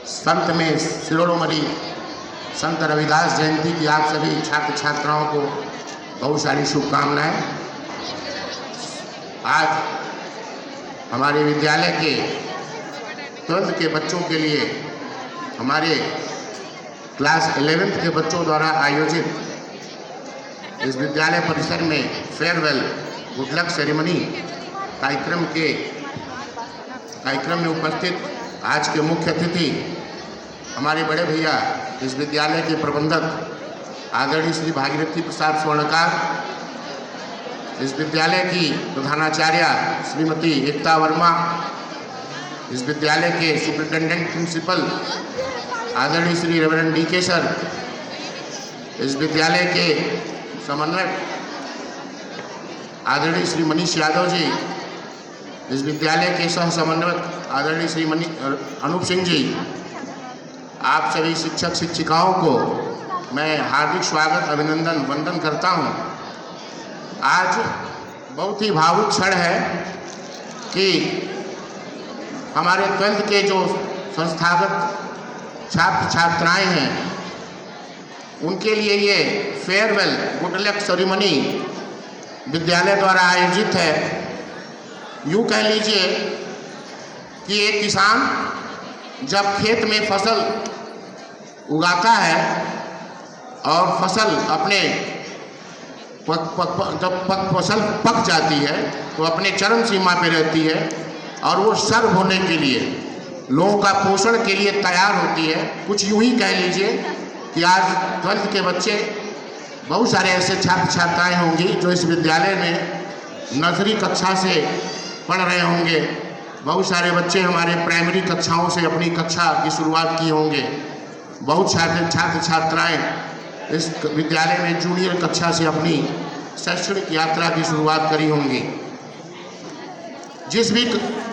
संत में शिरोमणि संत रविदास जयंती की आप सभी छात्र छात्राओं को बहुत सारी शुभकामनाएं। आज हमारे विद्यालय के 12th के बच्चों के लिए हमारे क्लास 11th के बच्चों द्वारा आयोजित इस विद्यालय परिसर में फेयरवेल गुड लक सेरेमनी कार्यक्रम में उपस्थित आज के मुख्य अतिथि हमारे बड़े भैया इस विद्यालय के प्रबंधक आदरणीय श्री भागीरथी प्रसाद स्वर्णकार, इस विद्यालय की प्रधानाचार्य श्रीमती एकता वर्मा, इस विद्यालय के सुपरिटेंडेंट प्रिंसिपल आदरणीय श्री रेवरेंड डी.के. सर, इस विद्यालय के समन्वयक आदरणीय श्री मनीष यादव जी, इस विद्यालय के सह समन्वयक आदरणीय श्री अनूप सिंह जी, आप सभी शिक्षक शिक्षिकाओं को मैं हार्दिक स्वागत अभिनंदन वंदन करता हूं। आज बहुत ही भावुक क्षण है कि हमारे 12th के जो संस्थागत छात्र छात्राएं हैं उनके लिए ये फेयरवेल गुड लक सेरेमनी विद्यालय द्वारा आयोजित है। यूँ कह लीजिए कि एक किसान जब खेत में फसल उगाता है और फसल अपने जब फसल पक जाती है तो अपने चरम सीमा पे रहती है और वो सर्व होने के लिए लोगों का पोषण के लिए तैयार होती है। कुछ यूँ ही कह लीजिए कि आज 12th के बच्चे बहुत सारे ऐसे छात्र छात्राएं होंगी जो इस विद्यालय में नर्सरी कक्षा से पढ़ रहे होंगे। बहुत सारे बच्चे हमारे प्राइमरी कक्षाओं से अपनी कक्षा की शुरुआत की होंगे। बहुत सारे छात्र छात्राएं इस विद्यालय में जूनियर कक्षा से अपनी शैक्षणिक यात्रा की शुरुआत करी होंगी। जिस भी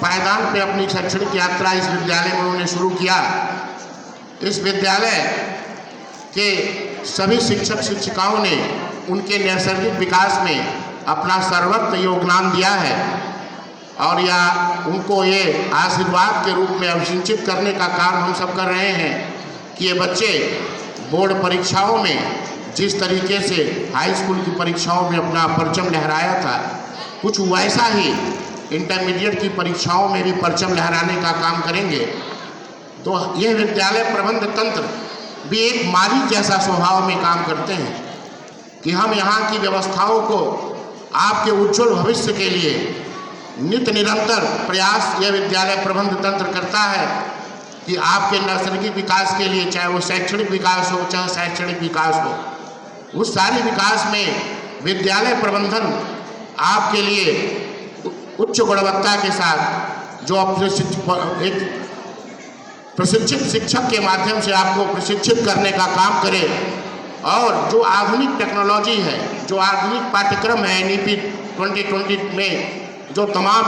पायदान पे अपनी शैक्षणिक यात्रा इस विद्यालय में उन्होंने शुरू किया, इस विद्यालय के सभी शिक्षक शिक्षिकाओं ने उनके नैसर्गिक विकास में अपना सर्वत्र योगदान दिया है और या उनको ये आशीर्वाद के रूप में अभिषिंचित करने का काम हम सब कर रहे हैं कि ये बच्चे बोर्ड परीक्षाओं में जिस तरीके से हाई स्कूल की परीक्षाओं में अपना परचम लहराया था, कुछ वैसा ही इंटरमीडिएट की परीक्षाओं में भी परचम लहराने का काम करेंगे। तो यह विद्यालय प्रबंध तंत्र भी एक मालिक जैसा स्वभाव में काम करते हैं कि हम यहाँ की व्यवस्थाओं को आपके उज्जवल भविष्य के लिए नित्य निरंतर प्रयास यह विद्यालय प्रबंध तंत्र करता है कि आपके नैसर्गिक विकास के लिए, चाहे वो शैक्षणिक विकास हो चाहे शैक्षणिक विकास हो, उस सारे विकास में विद्यालय प्रबंधन आपके लिए उच्च गुणवत्ता के साथ जो एक प्रशिक्षित शिक्षक के माध्यम से आपको प्रशिक्षित करने का काम करे और जो आधुनिक टेक्नोलॉजी है, जो आधुनिक पाठ्यक्रम है NEP 2020 में जो तमाम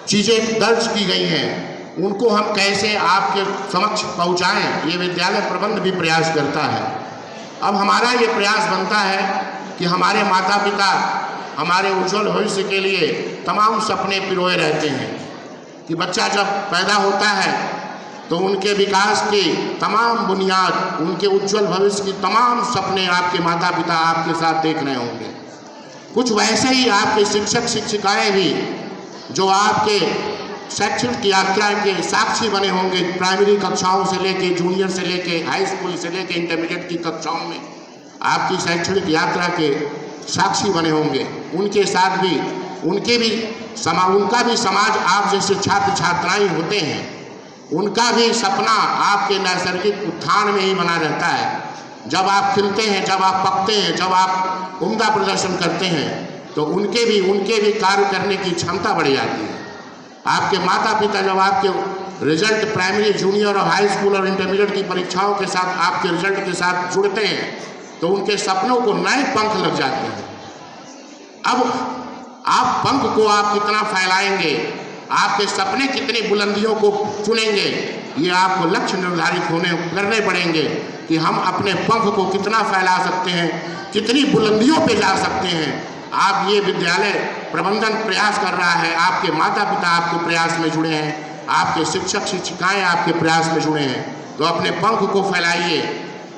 चीज़ें दर्ज की गई हैं उनको हम कैसे आपके समक्ष पहुंचाएं, ये विद्यालय प्रबंध भी प्रयास करता है। अब हमारा ये प्रयास बनता है कि हमारे माता पिता हमारे उज्जवल भविष्य के लिए तमाम सपने पिरोए रहते हैं कि बच्चा जब पैदा होता है तो उनके विकास की तमाम बुनियाद, उनके उज्जवल भविष्य की तमाम सपने आपके माता पिता आपके साथ देख रहे होंगे। कुछ वैसे ही आपके शिक्षक शिक्षिकाएं भी जो आपके शैक्षणिक यात्रा के साक्षी बने होंगे, प्राइमरी कक्षाओं से लेके जूनियर से लेके हाई स्कूल से लेके इंटरमीडिएट की कक्षाओं में आपकी शैक्षणिक यात्रा के साक्षी बने होंगे। उनके साथ भी उनका भी समाज आप जैसे छात्र छात्राएं होते हैं, उनका भी सपना आपके नैसर्गिक उत्थान में ही बना रहता है। जब आप खिलते हैं, जब आप पकते हैं, जब आप उम्दा प्रदर्शन करते हैं तो उनके भी कार्य करने की क्षमता बढ़ जाती है। आपके माता पिता जब आपके रिजल्ट प्राइमरी जूनियर और हाई स्कूल और इंटरमीडिएट की परीक्षाओं के साथ आपके रिजल्ट के साथ जुड़ते हैं तो उनके सपनों को नए पंख लग जाते हैं। अब आप पंख को आप कितना फैलाएंगे, आपके सपने कितनी बुलंदियों को चुनेंगे, ये आपको लक्ष्य निर्धारित करने पड़ेंगे कि हम अपने पंख को कितना फैला सकते हैं, कितनी बुलंदियों पे जा सकते हैं। आप ये विद्यालय प्रबंधन प्रयास कर रहा है, आपके माता पिता आपके प्रयास में जुड़े हैं, आपके शिक्षक शिक्षिकाएं आपके प्रयास में जुड़े हैं, तो अपने पंख को फैलाइए,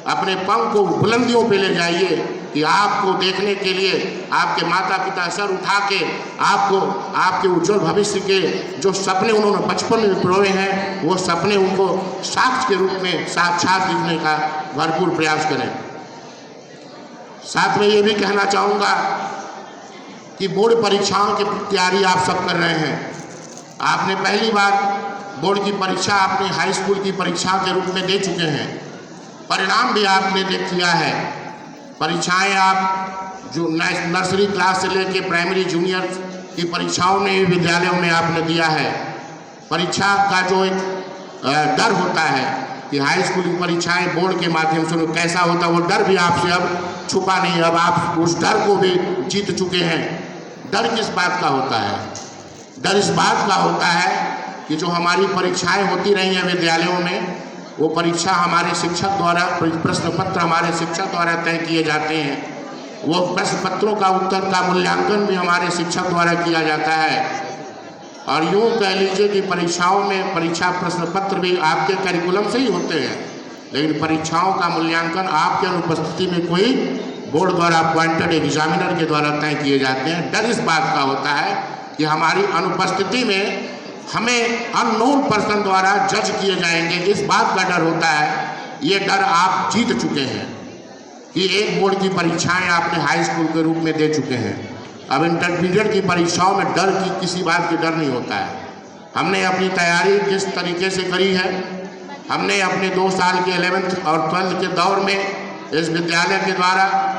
अपने पंख को बुलंदियों पे ले जाइए कि आपको देखने के लिए आपके माता पिता सर उठा के आपको आपके उज्जवल भविष्य के जो सपने उन्होंने बचपन में पिरोए हैं, वो सपने उनको साक्ष्य के रूप में साक्षात दिखने का भरपूर प्रयास करें। साथ में ये भी कहना चाहूँगा कि बोर्ड परीक्षाओं की तैयारी आप सब कर रहे हैं। आपने पहली बार बोर्ड की परीक्षा अपने हाई स्कूल की परीक्षा के रूप में दे चुके हैं, परिणाम भी आपने देख लिया है। परीक्षाएं आप जो नर्सरी क्लास से लेके प्राइमरी जूनियर की परीक्षाओं में विद्यालयों में आपने दिया है। परीक्षा का जो एक डर होता है कि हाई स्कूल की परीक्षाएं बोर्ड के माध्यम से कैसा होता है, वो डर भी आपसे अब छुपा नहीं, अब आप उस डर को भी जीत चुके हैं। डर किस बात का होता है? डर इस बात का होता है कि जो हमारी परीक्षाएं होती रही हैं विद्यालयों में, वो परीक्षा हमारे शिक्षक द्वारा, प्रश्न पत्र हमारे शिक्षक द्वारा तय किए जाते हैं। वो प्रश्न पत्रों का उत्तर का मूल्यांकन भी हमारे शिक्षक द्वारा किया जाता है। और यूँ कह लीजिए कि परीक्षाओं में परीक्षा प्रश्न पत्र भी आपके करिकुलम से ही होते हैं, लेकिन परीक्षाओं का मूल्यांकन आपके अनुपस्थिति में कोई बोर्ड द्वारा अपॉइंटेड एग्जामिनर के द्वारा तय किए जाते हैं। डर इस बात का होता है कि हमारी अनुपस्थिति में हमें अननोन पर्सन द्वारा जज किए जाएंगे, इस बात का डर होता है। ये डर आप जीत चुके हैं कि एक बोर्ड की परीक्षाएं आपने हाई स्कूल के रूप में दे चुके हैं। अब इंटरमीडिएट की परीक्षाओं में डर की किसी बात की डर नहीं होता है। हमने अपनी तैयारी किस तरीके से करी है, हमने अपने 2 साल के 11th और 12th के दौर में इस विद्यालय के द्वारा